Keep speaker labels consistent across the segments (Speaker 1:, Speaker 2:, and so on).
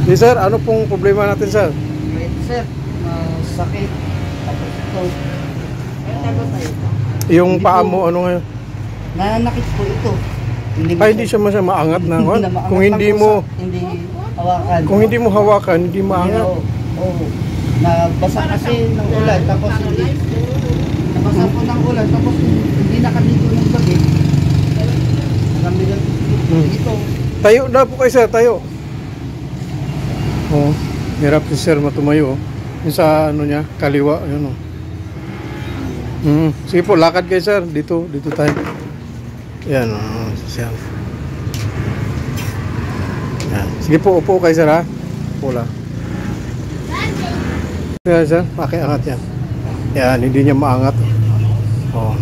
Speaker 1: Yes, sir, ano pong problema natin, sir?
Speaker 2: Wait, sir. Sakit. Tapos ito. Tago tayo.
Speaker 1: Yung paa mo, ano ngayon?
Speaker 2: Nananakit po ito.
Speaker 1: Hindi siya masyadong maangat na.
Speaker 2: Hindi na maangat
Speaker 1: Kung hindi
Speaker 2: lang po
Speaker 1: mo,
Speaker 2: hindi hawakan.
Speaker 1: kung hindi mo hawakan, hindi maangat.
Speaker 2: Oo. Nabasa kasi ng ulan. Tapos hindi. Nabasa po ng ulan. Tapos hindi nakaligo ng gabi. Nakamilan dito.
Speaker 1: Tayo na po kayo, sir, tayo. Oh, hirap si sir matumayo. Yung sa ano niya, kaliwa, yun oh. Sige po, lakad kayo, sir. Dito tayo. Yan, sir. Yan. Sige po, upo kayo, sir, ha? Upo lang. Yan, sir, pakiangat yan. Yan, hindi niya maangat. Oh.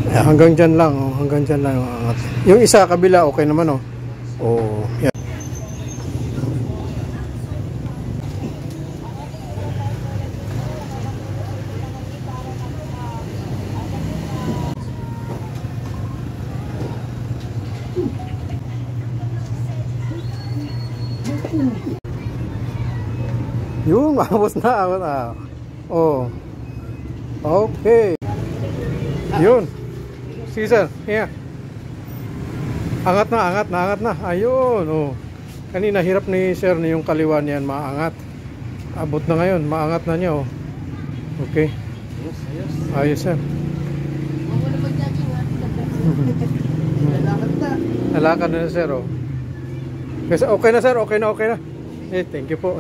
Speaker 1: Yan, hanggang dyan lang, oh. Hanggang dyan lang yung angat. Yung isa, kabila, okay naman, oh. Oh, yan. Yun, maabos na. Oh. Okay. Yun. Sige, sir. Here. Angat na. Ayun, oh. Kanina hirap ni sir na yung kaliwa niyan maangat. Abot na ngayon, maangat na niya, oh. Okay. Ayos, sir. Nalakad na, sir, oh. Okay na, sir. Okay na. Eh, thank you po.